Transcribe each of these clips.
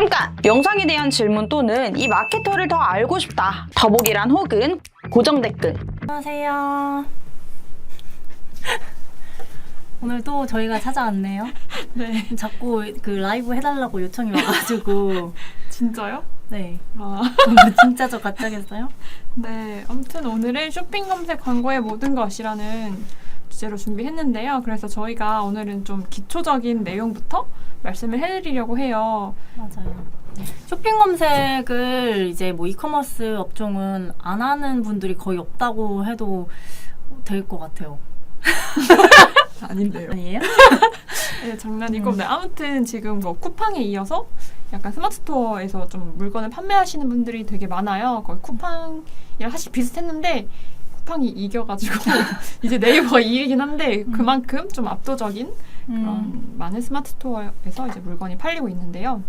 잠깐! 영상에 대한 질문 또는 이 마케터를 더 알고 싶다. 더보기란 혹은 고정 댓글. 안녕하세요. 오늘 또 저희가 찾아왔네요. 네. 자꾸 그 라이브 해달라고 요청이 와가지고. 진짜요? 네. 아. 진짜 저 가짜겠어요? 네. 아무튼 오늘은 쇼핑 검색 광고의 모든 것이라는 주제로 준비했는데요. 그래서 저희가 오늘은 좀 기초적인 내용부터 말씀을 해드리려고 해요. 맞아요. 쇼핑 검색을 이제 뭐 이커머스 업종은 안 하는 분들이 거의 없다고 해도 될 것 같아요. 아닌데요. 아니에요? 네, 장난이고. 네, 아무튼 지금 뭐 쿠팡에 이어서 약간 스마트 스토어에서 좀 물건을 판매하시는 분들이 되게 많아요. 거의 쿠팡이랑 사실 비슷했는데 쿠팡이 이겨가지고 이제 네이버가 이기긴 한데 그만큼 좀 압도적인 그런 많은 스마트 스토어에서 이제 물건이 팔리고 있는데요.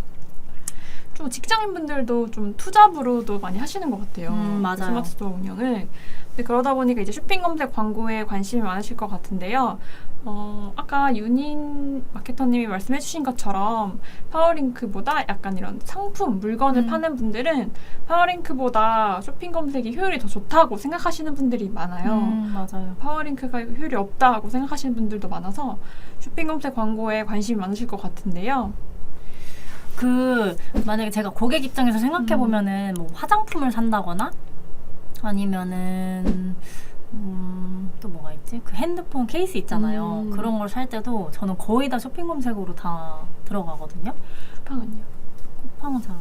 좀 직장인분들도 좀 투잡으로도 많이 하시는 것 같아요. 맞아요. 스마트 스토어 운영을. 근데 그러다 보니까 이제 쇼핑 검색 광고에 관심이 많으실 것 같은데요. 아까 윤인 마케터님이 말씀해주신 것처럼 파워링크보다 약간 이런 상품, 물건을 파는 분들은 파워링크보다 쇼핑 검색이 효율이 더 좋다고 생각하시는 분들이 많아요. 맞아요. 파워링크가 효율이 없다고 생각하시는 분들도 많아서 쇼핑 검색 광고에 관심이 많으실 것 같은데요. 만약에 제가 고객 입장에서 생각해 보면은 뭐 화장품을 산다거나 아니면은 또 뭐가 있지? 그 핸드폰 케이스 있잖아요. 그런 걸 살 때도 저는 거의 다 쇼핑 검색으로 다 들어가거든요. 쿠팡은요? 쿠팡은 잘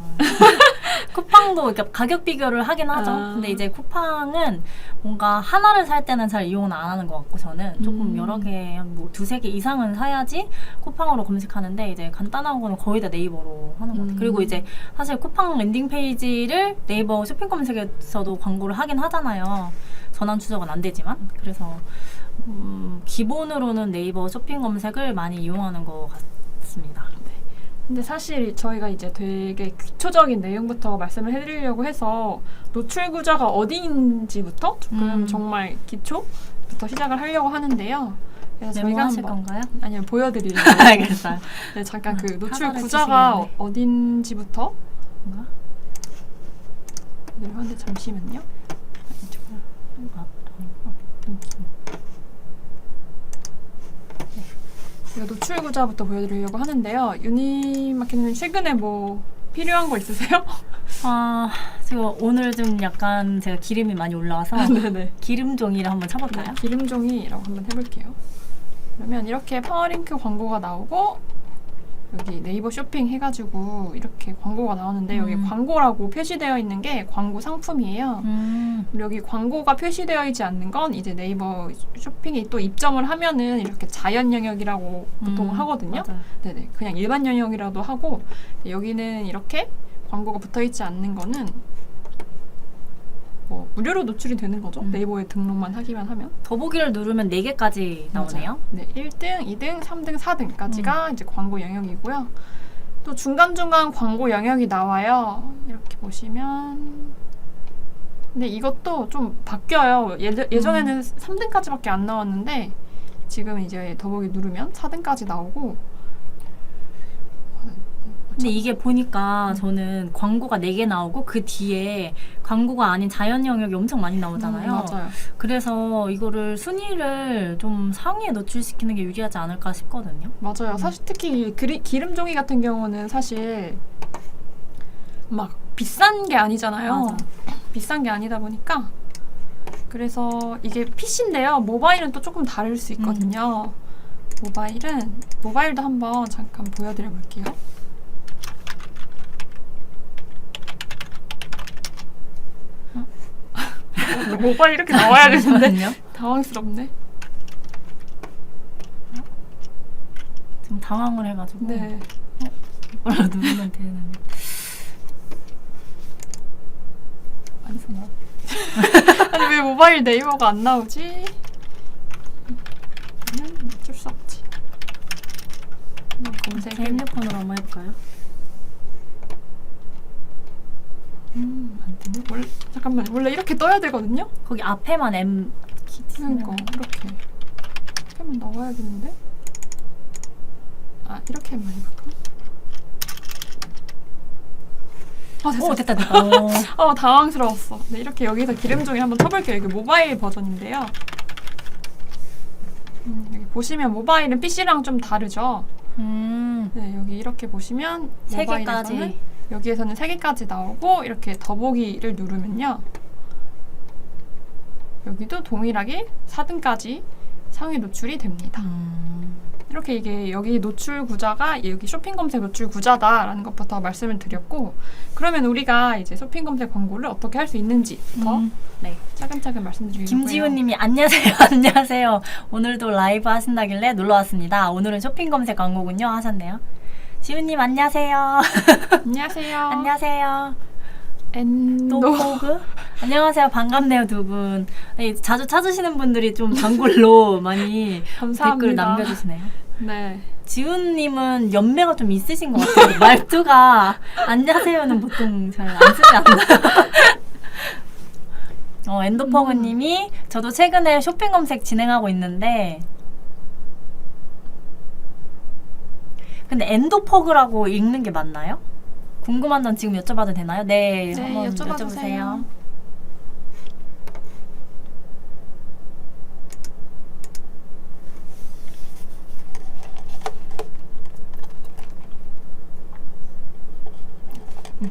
쿠팡도 그러니까 가격 비교를 하긴 하죠. 근데 이제 쿠팡은 뭔가 하나를 살 때는 잘 이용은 안 하는 것 같고 저는 조금 여러 개, 뭐 두세 개 이상은 사야지 쿠팡으로 검색하는데 이제 간단한 거는 거의 다 네이버로 하는 것 같아요. 그리고 이제 사실 쿠팡 랜딩 페이지를 네이버 쇼핑 검색에서도 광고를 하긴 하잖아요. 전환 추적은 안 되지만. 그래서 기본으로는 네이버 쇼핑 검색을 많이 이용하는 것 같습니다. 근데 사실 저희가 이제 되게 기초적인 내용부터 말씀을 해드리려고 해서 노출 구조가 어디인지부터 조금 정말 기초부터 시작을 하려고 하는데요. 그래서 저희가 하실 건가요? 아니요, 보여드리려고. 알겠어요. 네, 잠깐 그 노출 카드를 구조가 주시겠네. 어딘지부터 뭔가? 보여드리는데 잠시만요. 제가 노출 구조부터 보여드리려고 하는데요. 유니 마케터님 최근에 뭐 필요한 거 있으세요? 제가 오늘 좀 약간 제가 기름이 많이 올라와서 네네. 기름종이를 한번 쳐볼까요? 네, 기름종이라고 한번 해볼게요. 그러면 이렇게 파워링크 광고가 나오고 여기 네이버 쇼핑 해가지고 이렇게 광고가 나오는데 여기 광고라고 표시되어 있는 게 광고 상품이에요. 그리고 여기 광고가 표시되어 있지 않는 건 이제 네이버 쇼핑이 또 입점을 하면은 이렇게 자연 영역이라고 보통 하거든요. 맞아요. 네네, 그냥 일반 영역이라도 하고 여기는 이렇게 광고가 붙어 있지 않는 거는 뭐 무료로 노출이 되는 거죠. 네이버에 등록만 하기만 하면. 더보기를 누르면 4개까지 나오네요. 네, 1등, 2등, 3등, 4등까지가 이제 광고 영역이고요. 또 중간중간 광고 영역이 나와요. 이렇게 보시면. 근데 이것도 좀 바뀌어요. 예전에는 3등까지밖에 안 나왔는데 지금 이제 더보기 누르면 4등까지 나오고. 근데 이게 보니까 저는 광고가 4개 나오고 그 뒤에 광고가 아닌 자연 영역이 엄청 많이 나오잖아요. 맞아요. 그래서 이거를 순위를 좀 상위에 노출시키는 게 유리하지 않을까 싶거든요. 맞아요. 사실 특히 기름종이 같은 경우는 사실 막 비싼 게 아니잖아요. 맞아. 비싼 게 아니다 보니까 그래서 이게 PC인데요. 모바일은 또 조금 다를 수 있거든요. 모바일도 한번 잠깐 보여드려 볼게요. 모바일 이렇게 나와야 되는데 당황스럽네. 좀 당황을 해가지고 네. 이걸로 누르면 되는데 어디서 나와? 아니 왜 모바일 네이버가 안 나오지? 어쩔 수 없지. 검색. 제 핸드폰으로 한번 해볼까요? 안 되네. 잠깐만, 원래 이렇게 떠야 되거든요? 거기 앞에만 M 그러니까 이렇게 하면 나와야 되는데. 이렇게만 해볼까? 됐어. 오, 됐다, 됐다. 오. 당황스러웠어. 네, 이렇게 여기서 기름종이 한번 쳐볼게요. 이게 모바일 버전인데요. 여기 보시면 모바일은 PC랑 좀 다르죠? 네, 여기 이렇게 보시면 3개까지. 여기에서는 3개까지 나오고 이렇게 더보기를 누르면요. 여기도 동일하게 4등까지 상위 노출이 됩니다. 이렇게 이게 여기 노출 구자가 여기 쇼핑 검색 노출 구자다라는 것부터 말씀을 드렸고, 그러면 우리가 이제 쇼핑 검색 광고를 어떻게 할 수 있는지부터 네. 차근차근 말씀드리려고요. 김지훈님이 안녕하세요. 안녕하세요. 오늘도 라이브 하신다길래 놀러왔습니다. 오늘은 쇼핑 검색 광고군요 하셨네요. 지훈님 안녕하세요. 안녕하세요. 안녕하세요. 엔도 노포그 안녕하세요. 반갑네요 두 분. 네, 자주 찾으시는 분들이 좀 단골로 많이 감사합니다. 댓글 남겨주시네요. 네. 지훈님은 연배가 좀 있으신 것 같아요. 말투가 안녕하세요는 보통 잘 안 쓰지 않나요? 엔도퍼그님이 저도 최근에 쇼핑 검색 진행하고 있는데 근데 엔도퍼그라고 읽는 게 맞나요? 궁금한 점 지금 여쭤봐도 되나요? 네, 한번 여쭤보세요.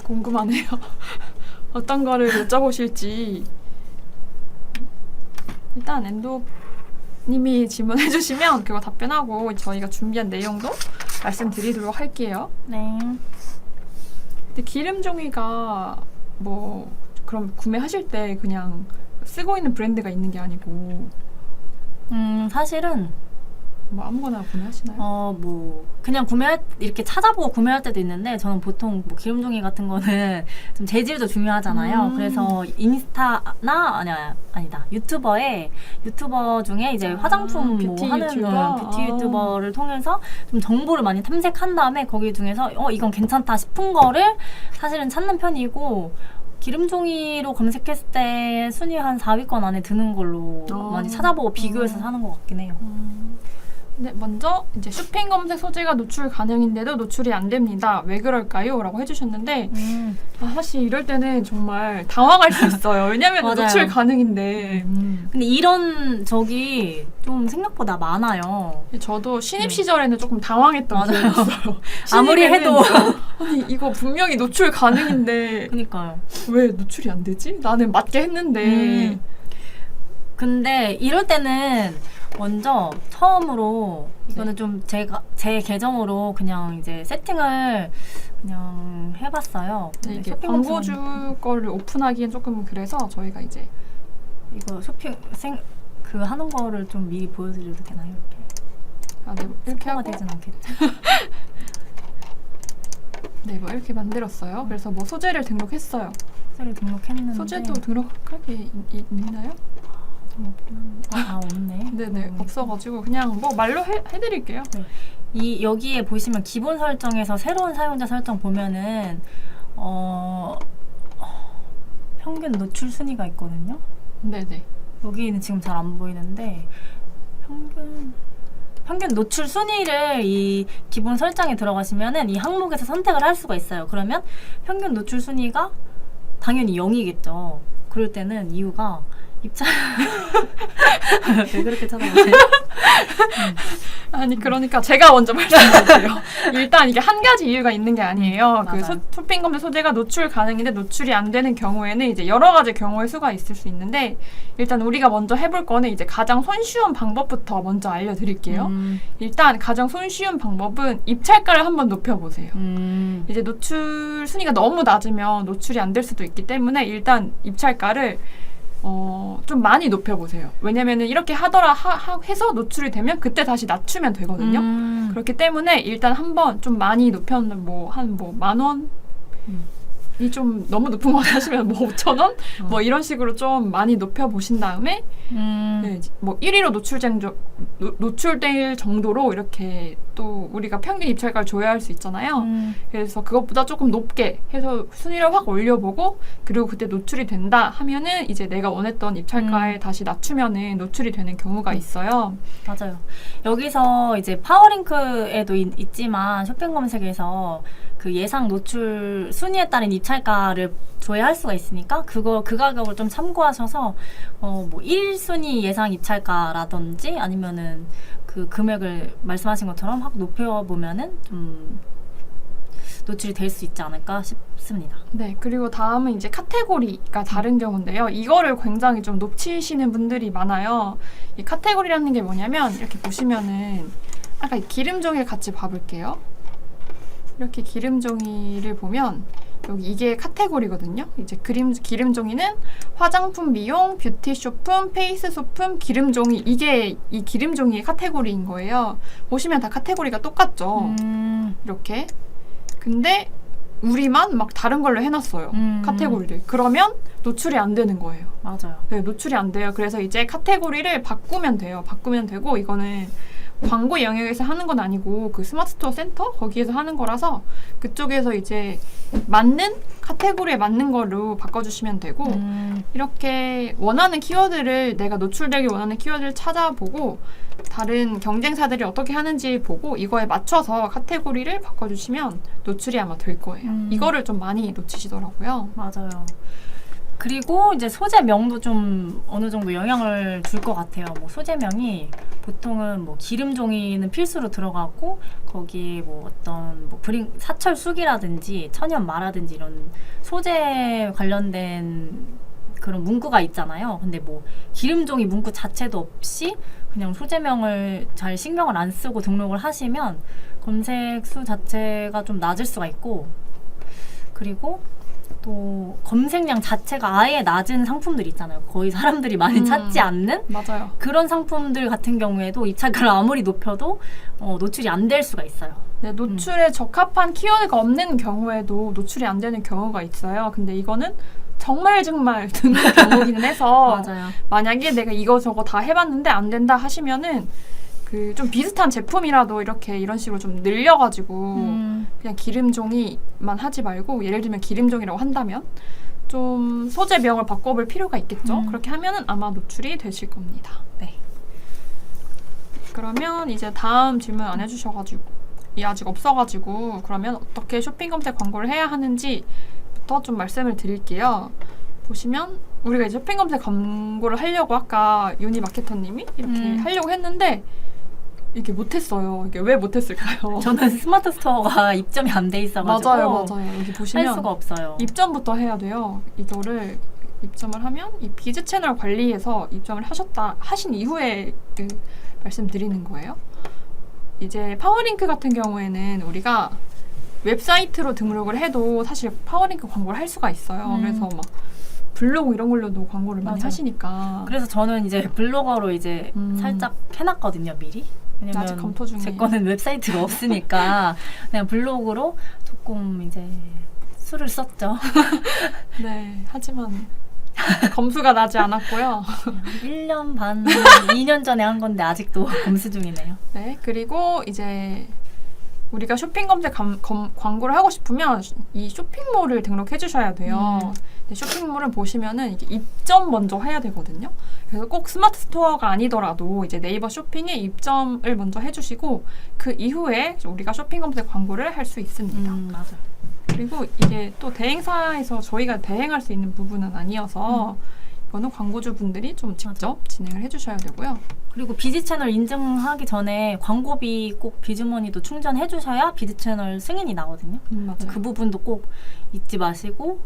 궁금하네요. 어떤 거를 여쭤보실지. 일단 엔도님이 질문해 주시면 그거 답변하고 저희가 준비한 내용도 말씀드리도록 할게요. 네. 근데 기름종이가 뭐 그럼 구매하실 때 그냥 쓰고 있는 브랜드가 있는 게 아니고 사실은 뭐 아무거나 구매하시나요? 뭐 그냥 이렇게 찾아보고 구매할 때도 있는데 저는 보통 뭐 기름종이 같은 거는 좀 재질도 중요하잖아요. 그래서 인스타나 아니다 유튜버 중에 이제 화장품 뭐 뷰티 하는 유튜버? 뷰티 유튜버를 통해서 좀 정보를 많이 탐색한 다음에 거기 중에서 이건 괜찮다 싶은 거를 사실은 찾는 편이고. 기름종이로 검색했을 때 순위 한 4위권 안에 드는 걸로 많이 찾아보고 비교해서 사는 것 같긴 해요. 네, 먼저 이제 쇼핑 검색 소재가 노출 가능인데도 노출이 안 됩니다. 왜 그럴까요? 라고 해주셨는데 사실 이럴 때는 정말 당황할 수 있어요. 왜냐면 맞아요. 노출 가능인데 근데 이런 적이 좀 생각보다 많아요. 저도 신입 시절에는 조금 당황했던 기억이 있어요. 아무리 해도 아니 이거 분명히 노출 가능인데 그니까요. 왜 노출이 안 되지? 나는 맞게 했는데 근데 이럴 때는 먼저 처음으로 이거는 좀 제 계정으로 그냥 이제 세팅을 그냥 해봤어요. 네, 이게 광고주 거를 오픈하기엔 조금 그래서 저희가 이제 이거 그 하는 거를 좀 미리 보여드려도 되나요? 이렇게 네, 뭐 이렇게 하고 되진 않겠죠? 네, 뭐 이렇게 만들었어요. 그래서 뭐 소재를 등록했어요. 소재를 등록했는데 소재도 등록할 게 있나요? 없네. 네네, 없어가지고 그냥 뭐 말로 해드릴게요. 네. 여기에 보시면 기본 설정에서 새로운 사용자 설정 보면은 평균 노출 순위가 있거든요. 네네. 여기는 지금 잘 안 보이는데 평균 노출 순위를 이 기본 설정에 들어가시면은 이 항목에서 선택을 할 수가 있어요. 그러면 평균 노출 순위가 당연히 0이겠죠. 그럴 때는 이유가 입찰 왜 그렇게 찾아보세요? 아니 그러니까 제가 먼저 말씀드릴게요. 일단 이게 한 가지 이유가 있는 게 아니에요. 그 쇼핑 검색 소재가 노출 가능인데 노출이 안 되는 경우에는 이제 여러 가지 경우의 수가 있을 수 있는데 일단 우리가 먼저 해볼 거는 이제 가장 손쉬운 방법부터 먼저 알려드릴게요. 일단 가장 손쉬운 방법은 입찰가를 한번 높여보세요. 이제 노출 순위가 너무 낮으면 노출이 안 될 수도 있기 때문에 일단 입찰가를 좀 많이 높여보세요. 왜냐면은 이렇게 해서 노출이 되면 그때 다시 낮추면 되거든요. 그렇기 때문에 일단 한번 좀 많이 높여는 한 10,000원? 이 좀 너무 높은 거 하시면 5,000원? 뭐 이런 식으로 좀 많이 높여보신 다음에 네, 뭐 1위로 노출될 정도로 이렇게 또 우리가 평균 입찰가를 조회할 수 있잖아요. 그래서 그것보다 조금 높게 해서 순위를 확 올려보고 그리고 그때 노출이 된다 하면은 이제 내가 원했던 입찰가에 다시 낮추면은 노출이 되는 경우가 있어요. 맞아요. 여기서 이제 파워링크에도 있지만 쇼핑 검색에서 그 예상 노출 순위에 따른 입찰가를 조회할 수가 있으니까 그 가격을 좀 참고하셔서 뭐 1순위 예상 입찰가라든지 아니면은 그 금액을 말씀하신 것처럼 확 높여보면은 좀 노출이 될 수 있지 않을까 싶습니다. 네, 그리고 다음은 이제 카테고리가 다른 경우인데요. 이거를 굉장히 좀 놓치시는 분들이 많아요. 이 카테고리라는 게 뭐냐면 이렇게 보시면은 아까 이 기름종이를 같이 봐볼게요. 이렇게 기름종이를 보면 여기 이게 카테고리거든요. 이제 기름종이는 화장품, 미용, 뷰티 쇼품, 페이스 소품, 기름종이 이게 이 기름종이의 카테고리인 거예요. 보시면 다 카테고리가 똑같죠. 이렇게. 근데 우리만 막 다른 걸로 해놨어요. 카테고리를. 그러면 노출이 안 되는 거예요. 맞아요. 네, 노출이 안 돼요. 그래서 이제 카테고리를 바꾸면 돼요. 바꾸면 되고 이거는 광고 영역에서 하는 건 아니고 그 스마트 스토어 센터 거기에서 하는 거라서 그쪽에서 이제 맞는 카테고리에 맞는 걸로 바꿔주시면 되고 이렇게 원하는 키워드를 내가 노출되기 원하는 키워드를 찾아보고 다른 경쟁사들이 어떻게 하는지 보고 이거에 맞춰서 카테고리를 바꿔주시면 노출이 아마 될 거예요. 이거를 좀 많이 놓치시더라고요. 맞아요. 그리고 이제 소재명도 좀 어느 정도 영향을 줄 것 같아요. 뭐 소재명이 보통은 뭐 기름종이는 필수로 들어가고 거기에 뭐 어떤 뭐 사철쑥이라든지 천연마라든지 이런 소재 관련된 그런 문구가 있잖아요. 근데 뭐 기름종이 문구 자체도 없이 그냥 소재명을 잘 신경을 안 쓰고 등록을 하시면 검색 수 자체가 좀 낮을 수가 있고 그리고 또 검색량 자체가 아예 낮은 상품들 있잖아요. 거의 사람들이 많이 찾지 않는 맞아요. 그런 상품들 같은 경우에도 입찰가를 아무리 높여도 노출이 안 될 수가 있어요. 네, 노출에 적합한 키워드가 없는 경우에도 노출이 안 되는 경우가 있어요. 근데 이거는 정말 드문 경우기는 해서 맞아요. 만약에 내가 이거저거 다 해봤는데 안 된다 하시면은 그 좀 비슷한 제품이라도 이런 식으로 좀 늘려가지고 그냥 기름종이만 하지 말고 예를 들면 기름종이라고 한다면 좀 소재명을 바꿔볼 필요가 있겠죠. 그렇게 하면은 아마 노출이 되실 겁니다. 네. 그러면 이제 다음 질문 안 해주셔가지고 아직 없어가지고 그러면 어떻게 쇼핑 검색 광고를 해야 하는지부터 좀 말씀을 드릴게요. 보시면 우리가 이제 쇼핑 검색 광고를 하려고 아까 유니 마케터님이 이렇게 하려고 했는데 이렇게 못했어요. 이게 왜 못했을까요? 저는 스마트 스토어가 입점이 안 돼 있어가지고 맞아요. 여기 보시면 할 수가 없어요. 입점부터 해야 돼요. 이거를 입점을 하면 이 비즈 채널 관리에서 입점을 하신 이후에 말씀드리는 거예요. 이제 파워링크 같은 경우에는 우리가 웹사이트로 등록을 해도 사실 파워링크 광고를 할 수가 있어요. 그래서 막 블로그 이런 걸로도 광고를 많이 맞아요. 하시니까. 그래서 저는 이제 블로거로 이제 살짝 해놨거든요, 미리. 왜냐면 아직 검토 중이에요. 제 거는 웹사이트가 없으니까 그냥 블로그로 조금 이제 수를 썼죠. 네, 하지만 검수가 나지 않았고요. 1년 반, 2년 전에 한 건데 아직도 검수 중이네요. 네, 그리고 이제 우리가 쇼핑 검색 광고를 하고 싶으면 이 쇼핑몰을 등록해 주셔야 돼요. 쇼핑몰을 보시면은 이게 입점 먼저 해야 되거든요. 그래서 꼭 스마트 스토어가 아니더라도 이제 네이버 쇼핑에 입점을 먼저 해주시고 그 이후에 우리가 쇼핑 검색 광고를 할 수 있습니다. 맞아요. 그리고 이게 또 대행사에서 저희가 대행할 수 있는 부분은 아니어서 이거는 광고주분들이 좀 직접 진행을 해주셔야 되고요. 그리고 비즈 채널 인증하기 전에 광고비 꼭 비즈머니도 충전해 주셔야 비즈 채널 승인이 나거든요. 맞아요. 그 부분도 꼭 잊지 마시고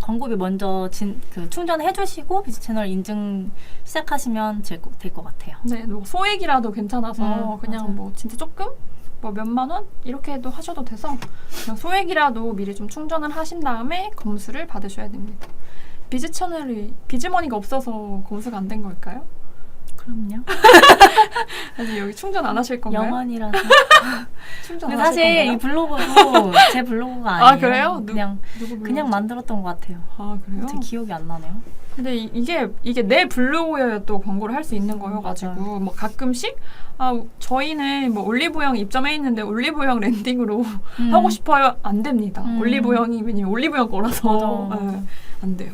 광고비 먼저 충전해 주시고 비즈 채널 인증 시작하시면 될 것 같아요. 네, 뭐 소액이라도 괜찮아서 그냥 맞아요. 뭐 진짜 조금 뭐 몇만 원 이렇게 해도 하셔도 돼서 그냥 소액이라도 미리 좀 충전을 하신 다음에 검수를 받으셔야 됩니다. 비즈 채널이 비즈머니가 없어서 검수가 안 된 걸까요? 그럼요. 아니 여기 충전 안 하실 건가요? 영원이라서. 충전 근데 안 하실 사실 건가요? 이 블로그도 제 블로그가 아니에요. 아 그래요? 그냥 누구 만들었던 것 같아요. 아 그래요? 제 기억이 안 나네요. 근데 이게 내 블로그여야 또 광고를 할 수 있는 거여가지고 맞아요. 뭐 가끔씩 저희는 뭐 올리브영 입점해 있는데 올리브영 랜딩으로 하고 싶어요. 안 됩니다. 올리브영이 왜냐면 올리브영 거라서 맞아. 안 돼요.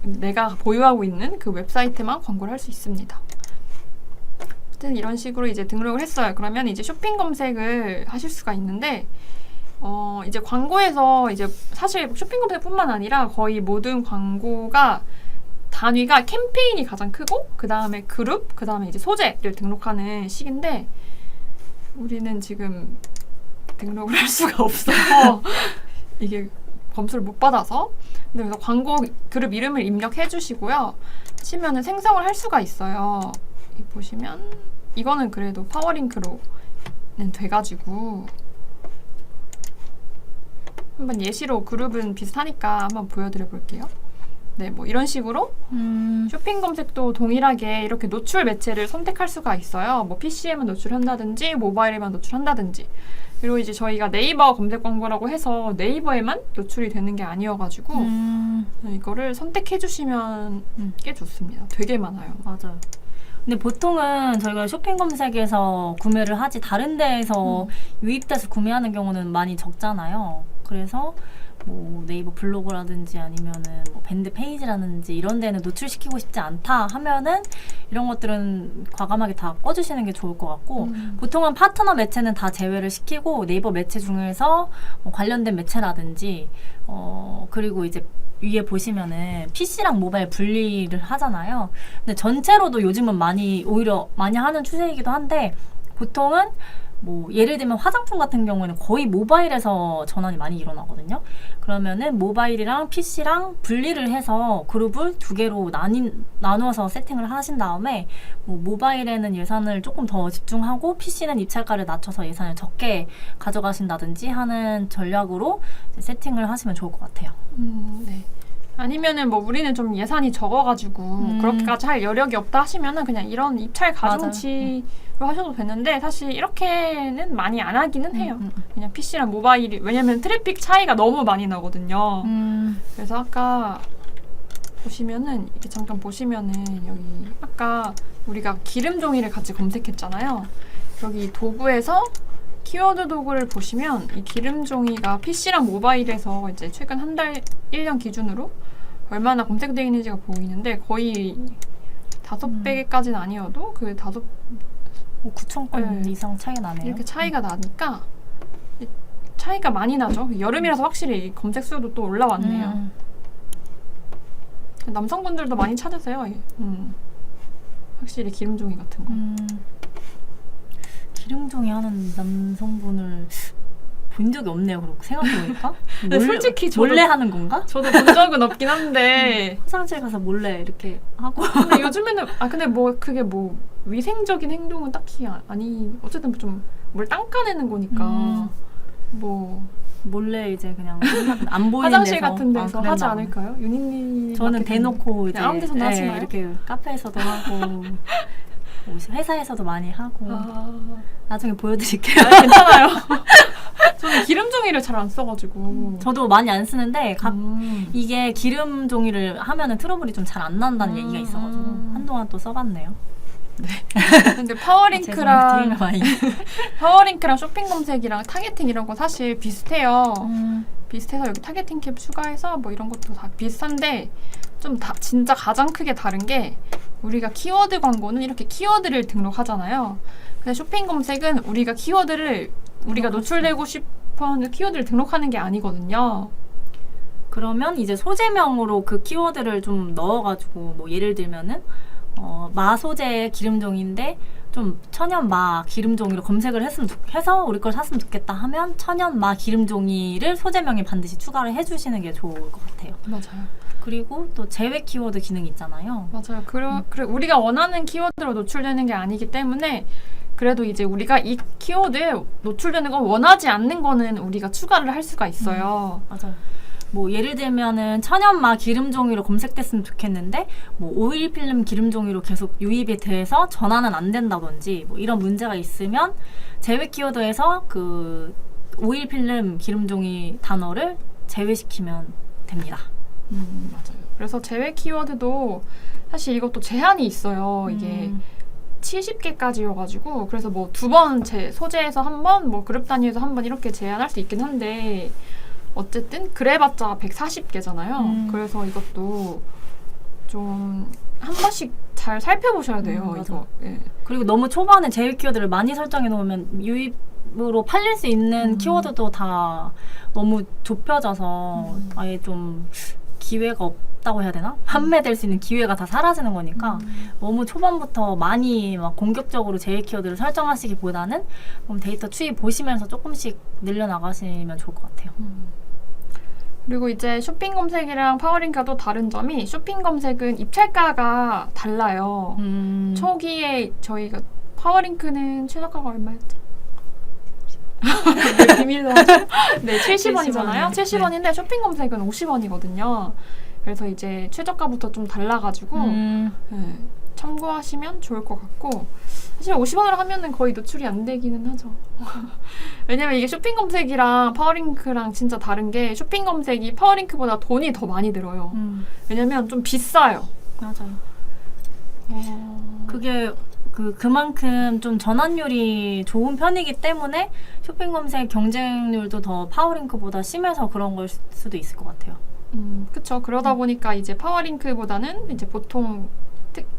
내가 보유하고 있는 그 웹사이트만 광고를 할 수 있습니다. 아무튼 이런 식으로 이제 등록을 했어요. 그러면 이제 쇼핑 검색을 하실 수가 있는데 이제 광고에서 이제 사실 쇼핑 검색뿐만 아니라 거의 모든 광고가 단위가 캠페인이 가장 크고 그 다음에 그룹, 그 다음에 이제 소재를 등록하는 시기인데 우리는 지금 등록을 할 수가 없어서 이게 점수를 못 받아서 그래서 광고 그룹 이름을 입력해 주시고요. 하시면은 생성을 할 수가 있어요. 여기 보시면 이거는 그래도 파워링크로는 돼가지고 한번 예시로 그룹은 비슷하니까 한번 보여드려 볼게요. 네, 뭐 이런 식으로 쇼핑 검색도 동일하게 이렇게 노출 매체를 선택할 수가 있어요. 뭐 PC에만 노출한다든지 모바일에만 노출한다든지. 그리고 이제 저희가 네이버 검색 광고라고 해서 네이버에만 노출이 되는 게 아니어가지고 이거를 선택해 주시면 꽤 좋습니다. 되게 많아요. 맞아요. 근데 보통은 저희가 쇼핑 검색에서 구매를 하지 다른 데에서 유입돼서 구매하는 경우는 많이 적잖아요. 그래서 뭐 네이버 블로그라든지 아니면은 뭐 밴드 페이지라든지 이런 데는 노출시키고 싶지 않다 하면은 이런 것들은 과감하게 다 꺼주시는 게 좋을 것 같고 보통은 파트너 매체는 다 제외를 시키고 네이버 매체 중에서 뭐 관련된 매체라든지 그리고 이제 위에 보시면은 PC랑 모바일 분리를 하잖아요. 근데 전체로도 요즘은 오히려 많이 하는 추세이기도 한데 보통은 뭐 예를 들면 화장품 같은 경우에는 거의 모바일에서 전환이 많이 일어나거든요. 그러면은 모바일이랑 PC랑 분리를 해서 그룹을 2개로 나누어서 세팅을 하신 다음에 뭐 모바일에는 예산을 조금 더 집중하고 PC는 입찰가를 낮춰서 예산을 적게 가져가신다든지 하는 전략으로 세팅을 하시면 좋을 것 같아요. 네. 아니면은 뭐 우리는 좀 예산이 적어가지고 그렇게까지 할 여력이 없다 하시면은 그냥 이런 입찰 가중치로 하셔도 되는데 사실 이렇게는 많이 안 하기는 해요. 그냥 PC랑 모바일이 왜냐면 트래픽 차이가 너무 많이 나거든요. 그래서 아까 보시면은 이렇게 잠깐 보시면은 여기 아까 우리가 기름 종이를 같이 검색했잖아요. 여기 도구에서 키워드 도구를 보시면 이 기름 종이가 PC랑 모바일에서 이제 최근 한 달, 1년 기준으로 얼마나 검색되어 있는지가 보이는데 거의 5배까지는 아니어도 그 9,000건 이상 차이가 나네요. 이렇게 차이가 나니까 차이가 많이 나죠. 여름이라서 확실히 검색 수요도 또 올라왔네요. 남성분들도 많이 찾으세요. 확실히 기름 종이 같은 거. 기름종이 하는 남성분을 본 적이 없네요. 그렇게 생각해보니까. 근데 솔직히 몰래 하는 건가? 저도 본 적은 없긴 한데 화장실 가서 몰래 이렇게 하고. 근데 요즘에는 근데 뭐 그게 뭐 위생적인 행동은 딱히 아니 어쨌든 좀 뭘 닦아내는 거니까 뭐 몰래 이제 그냥 안 보이는 화장실 데서 같은 데서 하지 그랬나 않을까요? 윤희님 저는 대놓고 이제 아무 데서나 하시나요? 이렇게 카페에서도 하고 뭐 회사에서도 많이 하고 나중에 보여드릴게요. 괜찮아요. 저는 기름 종이를 잘 안 써가지고 저도 많이 안 쓰는데 이게 기름 종이를 하면은 트러블이 좀 잘 안 난다는 얘기가 있어가지고 한동안 또 써봤네요. 네. 근데 파워링크랑 쇼핑 검색이랑 타겟팅 이런 거 사실 비슷해요. 비슷해서 여기 타겟팅 캡 추가해서 뭐 이런 것도 다 비슷한데 좀 진짜 가장 크게 다른 게 우리가 키워드 광고는 이렇게 키워드를 등록하잖아요. 근데 쇼핑 검색은 우리가 우리가 노출되고 싶어하는 키워드를 등록하는 게 아니거든요. 그러면 이제 소재명으로 그 키워드를 좀 넣어가지고 뭐 예를 들면은 마 소재의 기름종이인데 좀 천연 마 기름종이로 검색을 해서 우리 걸 샀으면 좋겠다 하면 천연 마 기름종이를 소재명에 반드시 추가를 해주시는 게 좋을 것 같아요. 맞아요. 그리고 또 제외 키워드 기능이 있잖아요. 맞아요. 그래 우리가 원하는 키워드로 노출되는 게 아니기 때문에 그래도 이제 우리가 이 키워드에 노출되는 건 원하지 않는 거는 우리가 추가를 할 수가 있어요. 맞아요. 뭐 예를 들면은 천연마 기름종이로 검색됐으면 좋겠는데 뭐 오일 필름 기름종이로 계속 유입이 돼서 전환은 안 된다든지 뭐 이런 문제가 있으면 제외 키워드에서 그 오일 필름 기름종이 단어를 제외시키면 됩니다. 맞아요. 그래서 제외 키워드도 사실 이것도 제한이 있어요. 이게 70개까지여가지고 그래서 뭐 2번 소재에서 한 번, 뭐 그룹 단위에서 한 번 이렇게 제한할 수 있긴 한데 어쨌든 그래봤자 140개잖아요. 그래서 이것도 좀 한 번씩 잘 살펴보셔야 돼요. 이거. 예. 그리고 너무 초반에 제외 키워드를 많이 설정해 놓으면 유입 검색으로 팔릴 수 있는 키워드도 다 너무 좁혀져서 아예 좀 기회가 없다고 해야 되나? 판매될 수 있는 기회가 다 사라지는 거니까 너무 초반부터 많이 막 공격적으로 제일 키워드를 설정하시기보다는 데이터 추이 보시면서 조금씩 늘려나가시면 좋을 것 같아요. 그리고 이제 쇼핑 검색이랑 파워링크가 또 다른 점이 쇼핑 검색은 입찰가가 달라요. 초기에 저희가 파워링크는 최저가가 얼마였죠? 비밀로 하죠? 네, 70원이잖아요. 70원인데 쇼핑 검색은 50원이거든요. 그래서 이제 최저가부터 좀 달라가지고 네, 참고하시면 좋을 것 같고 사실 50원으로 하면은 거의 노출이 안 되기는 하죠. 왜냐면 이게 쇼핑 검색이랑 파워링크랑 진짜 다른 게 쇼핑 검색이 파워링크보다 돈이 더 많이 들어요. 왜냐면 좀 비싸요. 맞아요. 그게 그만큼 좀 전환율이 좋은 편이기 때문에 쇼핑 검색 경쟁률도 더 파워링크보다 심해서 그런 걸 수도 있을 것 같아요. 그쵸. 그러다 보니까 이제 파워링크보다는 이제 보통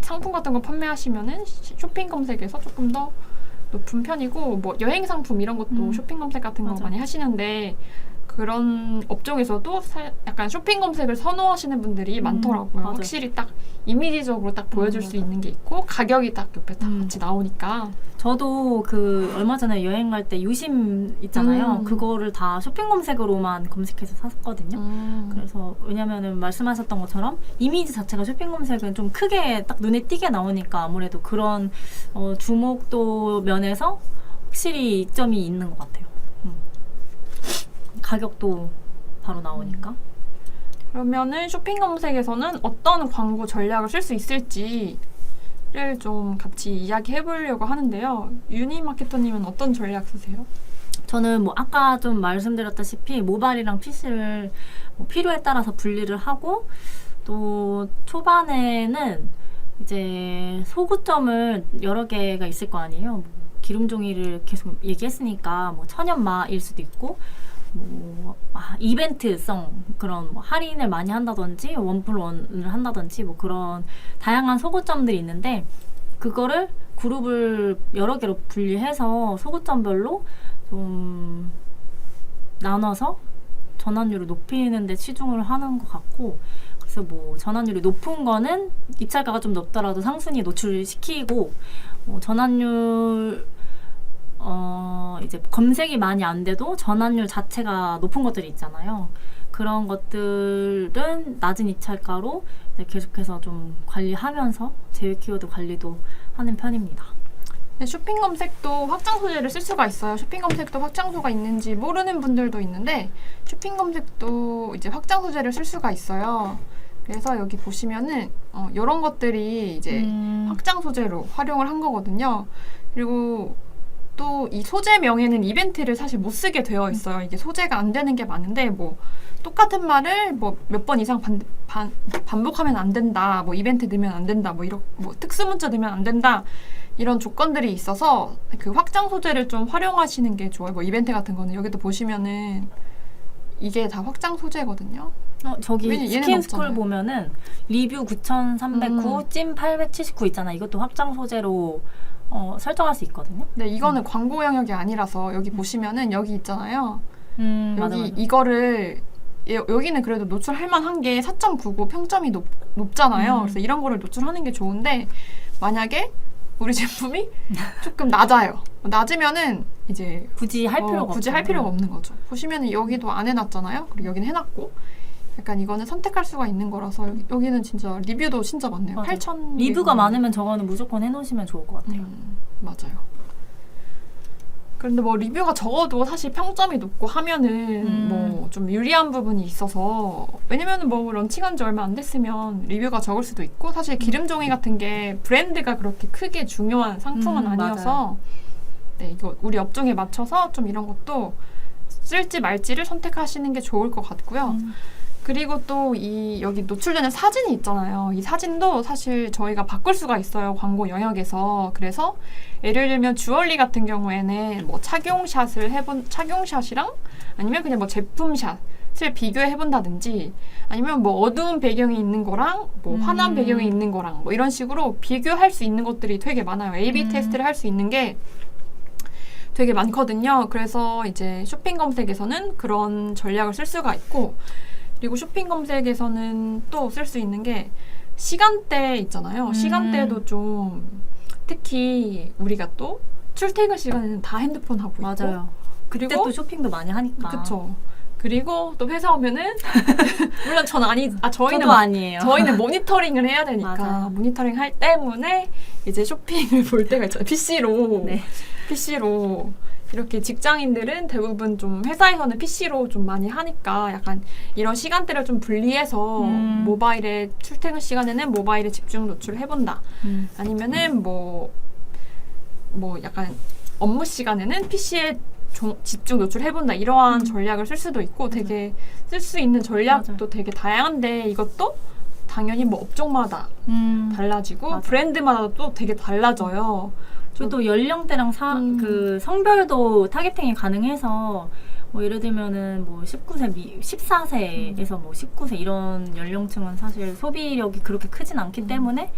상품 같은 거 판매하시면은 쇼핑 검색에서 조금 더 높은 편이고 뭐 여행 상품 이런 것도 쇼핑 검색 같은 거 맞아. 많이 하시는데 그런 업종에서도 약간 쇼핑 검색을 선호하시는 분들이 많더라고요. 맞아요. 확실히 딱 이미지적으로 딱 보여줄 수 있는 게 있고 가격이 딱 옆에 다 같이 나오니까. 저도 얼마 전에 여행 갈 때 유심 있잖아요. 그거를 다 쇼핑 검색으로만 검색해서 샀거든요. 그래서 왜냐면은 말씀하셨던 것처럼 이미지 자체가 쇼핑 검색은 좀 크게 딱 눈에 띄게 나오니까 아무래도 그런 주목도 면에서 확실히 이점이 있는 것 같아요. 가격도 바로 나오니까. 그러면은 쇼핑 검색에서는 어떤 광고 전략을 쓸 수 있을지를 좀 같이 이야기해 보려고 하는데요. 유니 마케터님은 어떤 전략 쓰세요? 저는 뭐 아까 좀 말씀드렸다시피 모바일이랑 PC를 뭐 필요에 따라서 분리를 하고 또 초반에는 이제 소구점을 여러 개가 있을 거 아니에요. 뭐 기름종이를 계속 얘기했으니까 뭐 천연마일 수도 있고 뭐 이벤트성 그런 뭐 할인을 많이 한다든지 원플원을 한다든지 뭐 그런 다양한 소구점들이 있는데 그거를 그룹을 여러 개로 분리해서 소구점별로 좀 나눠서 전환율을 높이는 데 치중을 하는 것 같고 그래서 뭐 전환율이 높은 거는 입찰가가 좀 높더라도 상순위 노출시키고 전환율 이제 검색이 많이 안 돼도 전환율 자체가 높은 것들이 있잖아요. 그런 것들은 낮은 입찰가로 이제 계속해서 좀 관리하면서 제휴 키워드 관리도 하는 편입니다. 네, 쇼핑 검색도 확장 소재를 쓸 수가 있어요. 쇼핑 검색도 확장소가 있는지 모르는 분들도 있는데 쇼핑 검색도 이제 확장 소재를 쓸 수가 있어요. 그래서 여기 보시면은 이런 것들이 이제 확장 소재로 활용을 한 거거든요. 그리고 또 이 소재명에는 이벤트를 사실 못 쓰게 되어 있어요. 이게 소재가 안 되는 게 많은데 뭐 똑같은 말을 뭐 몇 번 이상 반복하면 안 된다. 뭐 이벤트 넣으면 안 된다. 뭐 이런 뭐 특수 문자 넣으면 안 된다. 이런 조건들이 있어서 그 확장 소재를 좀 활용하시는 게 좋아요. 뭐 이벤트 같은 거는 여기도 보시면은 이게 다 확장 소재거든요. 저기 스킨스쿨 보면은 리뷰 9309, 찜 879 있잖아. 이것도 확장 소재로 설정할 수 있거든요. 네, 이거는 광고 영역이 아니라서 여기 보시면은 여기 있잖아요. 여기 맞아. 이거를 여기는 그래도 노출할 만한 게 4.99 평점이 높잖아요. 그래서 이런 거를 노출하는 게 좋은데 만약에 우리 제품이 조금 낮아요. 낮으면은 이제 굳이 할 필요가 없는 거죠. 보시면은 여기도 안 해놨잖아요. 그리고 여기는 해놨고 약간 이거는 선택할 수가 있는 거라서 여기는 진짜 리뷰도 진짜 많네요. 8,000 리뷰가 많으면 저거는 무조건 해놓으시면 좋을 것 같아요. 맞아요. 그런데 뭐 리뷰가 적어도 사실 평점이 높고 하면은 뭐 좀 유리한 부분이 있어서 왜냐면은 뭐 런칭한 지 얼마 안 됐으면 리뷰가 적을 수도 있고 사실 기름종이 같은 게 브랜드가 그렇게 크게 중요한 상품은 아니어서 네, 이거 우리 업종에 맞춰서 좀 이런 것도 쓸지 말지를 선택하시는 게 좋을 것 같고요. 그리고 또 여기 노출되는 사진이 있잖아요. 이 사진도 사실 저희가 바꿀 수가 있어요. 광고 영역에서. 그래서 예를 들면 주얼리 같은 경우에는 뭐 착용샷이랑 아니면 그냥 뭐 제품샷을 비교해 본다든지 아니면 뭐 어두운 배경이 있는 거랑 뭐 환한 배경이 있는 거랑 뭐 이런 식으로 비교할 수 있는 것들이 되게 많아요. A/B 테스트를 할 수 있는 게 되게 많거든요. 그래서 이제 쇼핑 검색에서는 그런 전략을 쓸 수가 있고, 그리고 쇼핑 검색에서는 또 쓸 수 있는 게 시간대 있잖아요. 시간대도 좀 특히 우리가 또 출퇴근 시간에는 다 핸드폰 하고 있고, 맞아요. 그때 그리고 또 쇼핑도 많이 하니까. 그쵸. 그리고 또 회사 오면은 물론 저는 저희는 저도 아니에요. 저희는 모니터링을 해야 되니까 맞아요. 모니터링 할 때문에 이제 쇼핑을 볼 때가 있잖아요. PC로 네. 이렇게 직장인들은 대부분 좀 회사에서는 PC로 좀 많이 하니까 약간 이런 시간대를 좀 분리해서 모바일에 출퇴근 시간에는 모바일에 집중 노출을 해본다. 아니면은 뭐 약간 업무 시간에는 PC에 집중 노출해본다. 이러한 전략을 쓸 수도 있고 되게 쓸 수 있는 전략도 되게 다양한데 이것도 당연히 뭐 업종마다 달라지고 브랜드마다 또 되게 달라져요. 그리고 또 연령대랑 그 성별도 타겟팅이 가능해서 뭐 예를 들면은 뭐 19세, 14세에서 뭐 19세 이런 연령층은 사실 소비력이 그렇게 크진 않기 때문에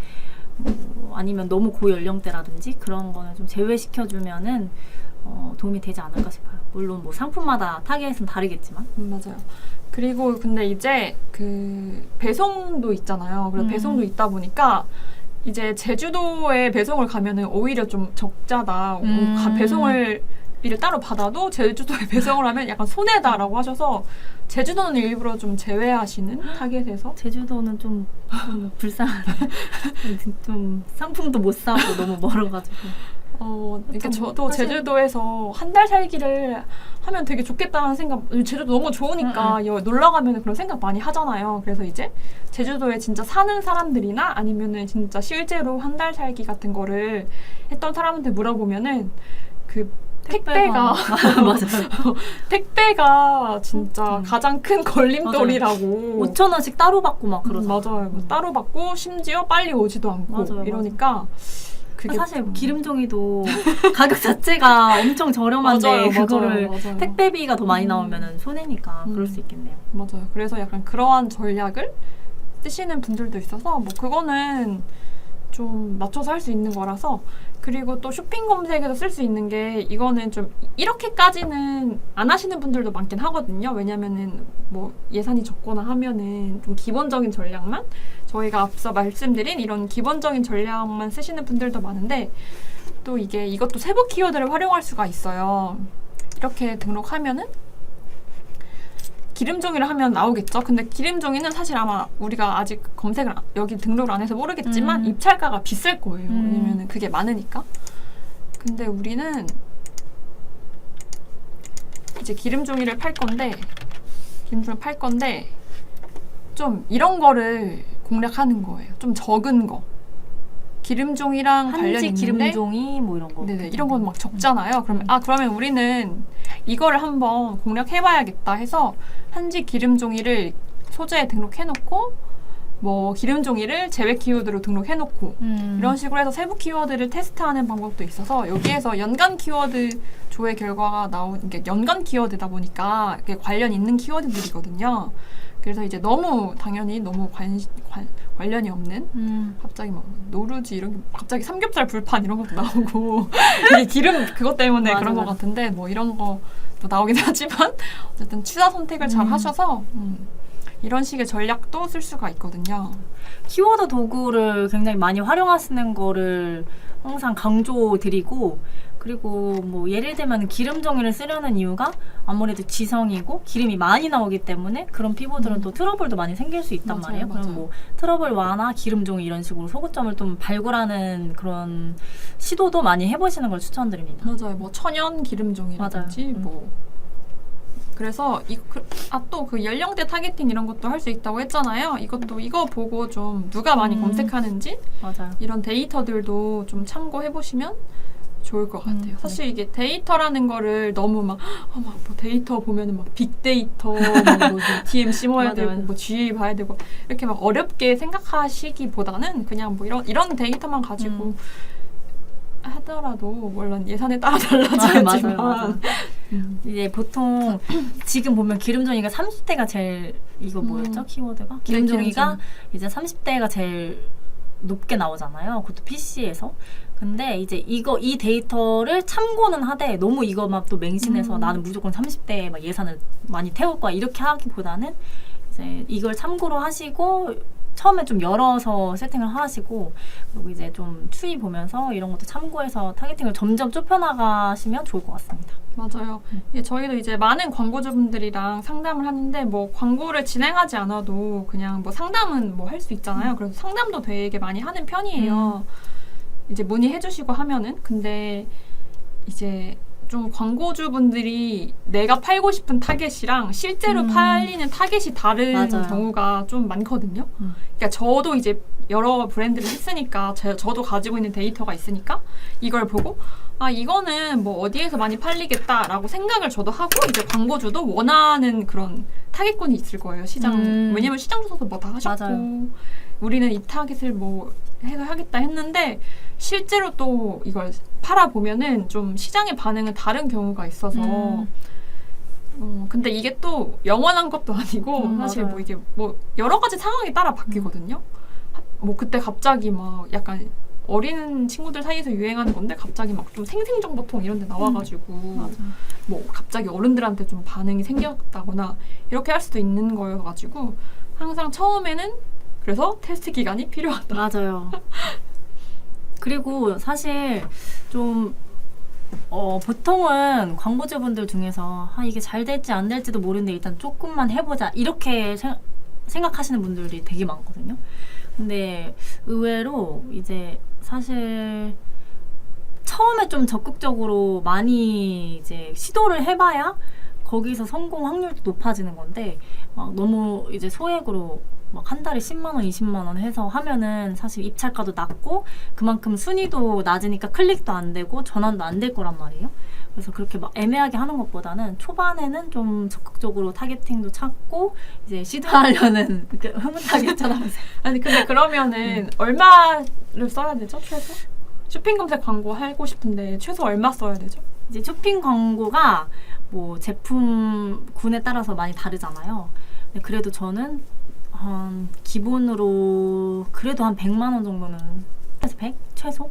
뭐 아니면 너무 고연령대라든지 그런 거는 좀 제외시켜주면은 도움이 되지 않을까 싶어요. 물론 뭐 상품마다 타겟은 다르겠지만. 맞아요. 그리고 근데 이제 그 배송도 있잖아요. 그래서 배송도 있다 보니까 이제 제주도에 배송을 가면은 오히려 좀 적자다. 배송을 이를 따로 받아도 제주도에 배송을 하면 약간 손해다라고 하셔서 제주도는 일부러 좀 제외하시는 타겟에서. 제주도는 좀 불쌍하네. 좀 상품도 못 사고 너무 멀어가지고. 그러니까 저도 제주도에서 한 달 살기를 하면 되게 좋겠다는 생각, 제주도 너무 좋으니까 놀러 가면 그런 생각 많이 하잖아요. 그래서 이제 제주도에 진짜 사는 사람들이나 아니면은 진짜 실제로 한 달 살기 같은 거를 했던 사람한테 물어보면은 그 택배가 맞아요. 택배가 진짜 가장 큰 걸림돌이라고. 5,000원씩 따로 받고 막 그러잖아요. 맞아요. 뭐 따로 받고 심지어 빨리 오지도 않고 맞아요, 이러니까 그게 사실 기름종이도 가격 자체가 엄청 저렴한데 그거를 맞아요. 택배비가 더 많이 나오면 손해니까 그럴 수 있겠네요. 맞아요. 그래서 약간 그러한 전략을 쓰시는 분들도 있어서 뭐 그거는 좀 맞춰서 할 수 있는 거라서. 그리고 또 쇼핑 검색에서 쓸 수 있는 게 이거는 좀 이렇게까지는 안 하시는 분들도 많긴 하거든요. 왜냐면은 뭐 예산이 적거나 하면은 좀 기본적인 전략만, 저희가 앞서 말씀드린 이런 기본적인 전략만 쓰시는 분들도 많은데, 또 이것도 세부 키워드를 활용할 수가 있어요. 이렇게 등록하면은 기름종이를 하면 나오겠죠. 근데 기름종이는 사실 아마 우리가 아직 여기 등록을 안 해서 모르겠지만 입찰가가 비쌀 거예요. 왜냐면 그게 많으니까. 근데 우리는 이제 기름종이를 팔 건데 좀 이런 거를 공략하는 거예요. 좀 적은 거. 기름종이랑 관련 한지 있는데 기름종이 뭐 이런 거. 네네, 이런 건 막 적잖아요. 그러면 우리는 이거를 한번 공략해봐야겠다 해서 한지 기름종이를 소재에 등록해놓고 뭐 기름종이를 제외 키워드로 등록해놓고 이런 식으로 해서 세부 키워드를 테스트하는 방법도 있어서, 여기에서 연간 키워드 조회 결과가 이게 연간 키워드다 보니까 이게 관련 있는 키워드들이거든요. 그래서 이제 당연히 너무 관련이 없는 갑자기 막 노루지 이런 게 갑자기 삼겹살 불판 이런 것도 나오고 이게 기름 그것 때문에 그런 것 같은데 뭐 이런 것도 나오긴 하지만 어쨌든 취사 선택을 잘 하셔서 이런 식의 전략도 쓸 수가 있거든요. 키워드 도구를 굉장히 많이 활용하시는 거를 항상 강조드리고, 그리고 뭐 예를 들면 기름종이를 쓰려는 이유가 아무래도 지성이고 기름이 많이 나오기 때문에 그런 피부들은 또 트러블도 많이 생길 수 있단 말이에요. 그럼 뭐 트러블 완화, 기름종이 이런 식으로 소구점을 좀 발굴하는 그런 시도도 많이 해보시는 걸 추천드립니다. 맞아요. 뭐 천연 기름종이라든지 뭐. 그래서 또 그 연령대 타겟팅 이런 것도 할 수 있다고 했잖아요. 이거 보고 좀 누가 많이 검색하는지 이런 데이터들도 좀 참고해 보시면 좋을 것 같아요. 사실 이게 데이터라는 거를 너무 뭐 데이터 보면은 막 빅데이터, 뭐 DM 심어야 되고, 뭐 GA 봐야 되고, 이렇게 막 어렵게 생각하시기보다는 그냥 뭐 이런 데이터만 가지고 하더라도 물론 예산에 따라 달라지겠지만 맞아요. 이제 보통 지금 보면 기름종이가 30대가 제일 뭐였죠? 키워드가? 기름종이가 이제 30대가 제일 높게 나오잖아요. 그것도 PC에서. 근데 이제 이 데이터를 참고는 하되 너무 이거만 또 맹신해서 나는 무조건 30대에 막 예산을 많이 태울 거야 이렇게 하기보다는 이제 이걸 참고로 하시고 처음에 좀 열어서 세팅을 하시고 그리고 이제 좀 추이 보면서 이런 것도 참고해서 타겟팅을 점점 좁혀나가시면 좋을 것 같습니다. 맞아요. 저희도 이제 많은 광고주분들이랑 상담을 하는데 뭐 광고를 진행하지 않아도 그냥 뭐 상담은 뭐 할 수 있잖아요. 그래서 상담도 되게 많이 하는 편이에요. 이제 문의해 주시고 하면은. 근데 이제 좀 광고주분들이 내가 팔고 싶은 타겟이랑 실제로 팔리는 타겟이 다른 맞아요. 경우가 좀 많거든요. 그러니까 저도 이제 여러 브랜드를 했으니까 저도 가지고 있는 데이터가 있으니까 이걸 보고 아 이거는 뭐 어디에서 많이 팔리겠다라고 생각을 저도 하고 이제 광고주도 원하는 그런 타겟군이 있을 거예요. 시장 왜냐면 시장 조사도 뭐 다 하셨고 맞아요. 우리는 이 타겟을 뭐 하겠다 했는데 실제로 또 이걸 팔아보면은 좀 시장의 반응은 다른 경우가 있어서 근데 이게 또 영원한 것도 아니고 사실 맞아요. 뭐 이게 뭐 여러 가지 상황에 따라 바뀌거든요. 뭐 그때 갑자기 막 약간 어린 친구들 사이에서 유행하는 건데 갑자기 막 좀 생생정보통 이런 데 나와가지고 뭐 갑자기 어른들한테 좀 반응이 생겼다거나 이렇게 할 수도 있는 거여가지고 항상 처음에는 그래서 테스트 기간이 필요하다. 맞아요. 그리고 사실 좀 보통은 광고주분들 중에서 이게 잘 될지 안 될지도 모르는데 일단 조금만 해보자 이렇게 생각하시는 분들이 되게 많거든요. 근데 의외로 이제 사실 처음에 좀 적극적으로 많이 이제 시도를 해봐야 거기서 성공 확률도 높아지는 건데 막 너무 이제 소액으로 막 한 달에 10만 원, 20만 원 해서 하면은 사실 입찰가도 낮고 그만큼 순위도 낮으니까 클릭도 안 되고 전환도 안 될 거란 말이에요. 그래서 그렇게 막 애매하게 하는 것보다는 초반에는 좀 적극적으로 타겟팅도 찾고 이제 시도하려는 흐뭇하게 찾아보세요. 아니 근데 그러면은 얼마를 써야 되죠? 최소? 쇼핑 검색 광고 하고 싶은데 최소 얼마 써야 되죠? 이제 쇼핑 광고가 뭐 제품군에 따라서 많이 다르잖아요. 근데 그래도 저는 한 기본으로 그래도 한 100만 원 정도는 100? 최소?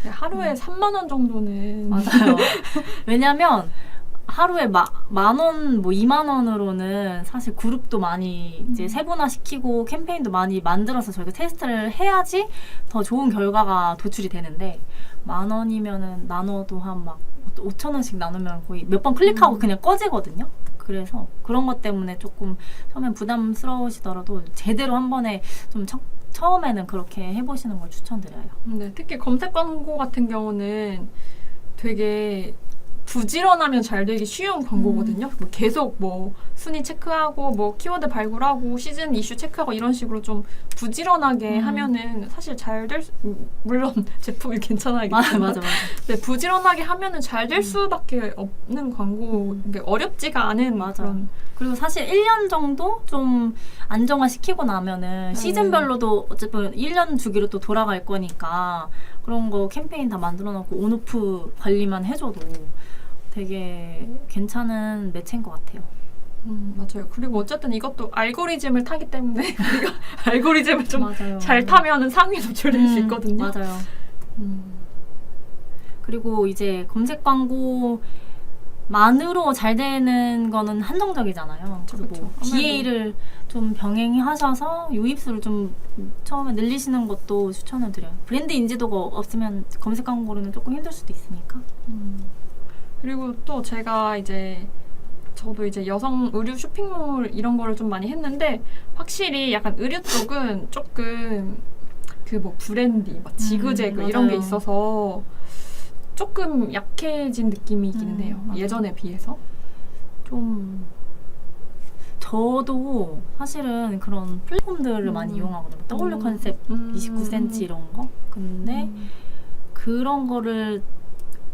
하루에 3만 원 정도는 맞아요. 왜냐면 하루에 만 원, 뭐 2만 원으로는 사실 그룹도 많이 이제 세분화 시키고 캠페인도 많이 만들어서 저희가 테스트를 해야지 더 좋은 결과가 도출이 되는데 10,000원이면은 나눠도 한 막 5,000원씩 나누면 거의 몇 번 클릭하고 그냥 꺼지거든요. 그래서 그런 것 때문에 조금 처음엔 부담스러우시더라도 제대로 한 번에 좀 처음에는 그렇게 해보시는 걸 추천드려요. 네, 특히 검색 광고 같은 경우는 되게 부지런하면 잘 되기 쉬운 광고거든요. 뭐 계속 뭐 순위 체크하고 뭐 키워드 발굴하고 시즌 이슈 체크하고 이런 식으로 좀 부지런하게 하면은 사실 잘 될 물론 제품이 괜찮아야겠지만 맞아. 네, 부지런하게 하면은 잘 될 수밖에 없는 광고 어렵지가 않은 맞아. 그런 그리고 사실 1년 정도 좀 안정화시키고 나면은 시즌별로도 어쨌든 1년 주기로 또 돌아갈 거니까 그런 거 캠페인 다 만들어 놓고 온오프 관리만 해줘도 되게 괜찮은 매체인 것 같아요. 맞아요. 그리고 어쨌든 이것도 알고리즘을 타기 때문에 우리가 알고리즘을 좀 맞아요. 잘 타면은 상위 노출될 수 있거든요. 맞아요. 그리고 이제 검색 광고만으로 잘 되는 거는 한정적이잖아요. 그래서 뭐 DA를 좀 병행하셔서 유입수를 좀 처음에 늘리시는 것도 추천을 드려요. 브랜드 인지도가 없으면 검색 광고로는 조금 힘들 수도 있으니까. 그리고 또 제가 이제 저도 이제 여성 의류 쇼핑몰 이런 거를 좀 많이 했는데 확실히 약간 의류 쪽은 조금 그 뭐 브랜디, 막 지그재그 이런 게 맞아요. 있어서 조금 약해진 느낌이기는 해요. 맞아요. 예전에 비해서. 좀 저도 사실은 그런 플랫폼들을 많이 이용하거든요. W 컨셉 29cm 이런 거. 근데 그런 거를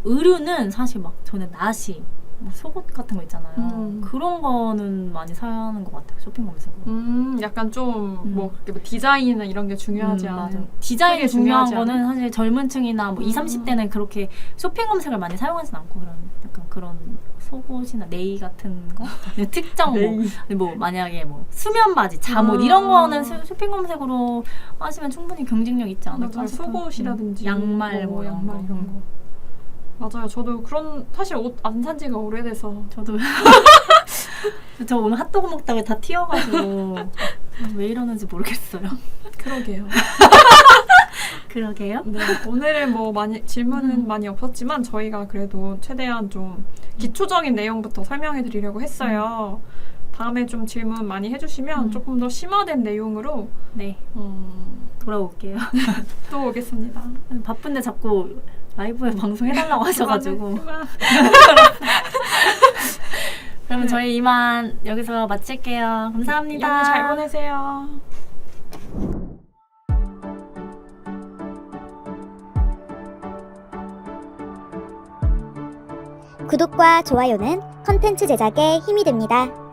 의류는 사실 막 저는 나시, 뭐 속옷 같은 거 있잖아요. 그런 거는 많이 사는 것 같아요. 쇼핑 검색으로. 약간 좀 뭐 디자인이나 이런 게 중요하지 않은. 맞아요. 디자인이 중요한 중요하지 거는 사실 젊은 층이나 뭐 20, 30대는 그렇게 쇼핑 검색을 많이 사용하진 않고 그런 약간 약간 그런 속옷이나 네이 같은 거 특정 뭐 만약에 뭐 수면 바지, 잠옷 이런 거는 쇼핑 검색으로 하시면 충분히 경쟁력 있지 않을까 맞아요. 싶어요. 속옷이라든지 양말 뭐 이런 거. 이런 거. 맞아요. 저도 그런 사실 옷 안 산 지가 오래돼서 저도 저 오늘 핫도그 먹다가 다 튀어가지고 왜 이러는지 모르겠어요. 그러게요. 그러게요. 네, 오늘은 뭐 많이 질문은 많이 없었지만 저희가 그래도 최대한 좀 기초적인 내용부터 설명해 드리려고 했어요. 다음에 좀 질문 많이 해주시면 조금 더 심화된 내용으로 네, 돌아올게요. 또 오겠습니다. 바쁜데 자꾸 라이브에 방송해달라고 하셔가지고. 그러면 네. 저희 이만 여기서 마칠게요. 감사합니다. 연휴 잘 보내세요. 구독과 좋아요는 컨텐츠 제작에 힘이 됩니다.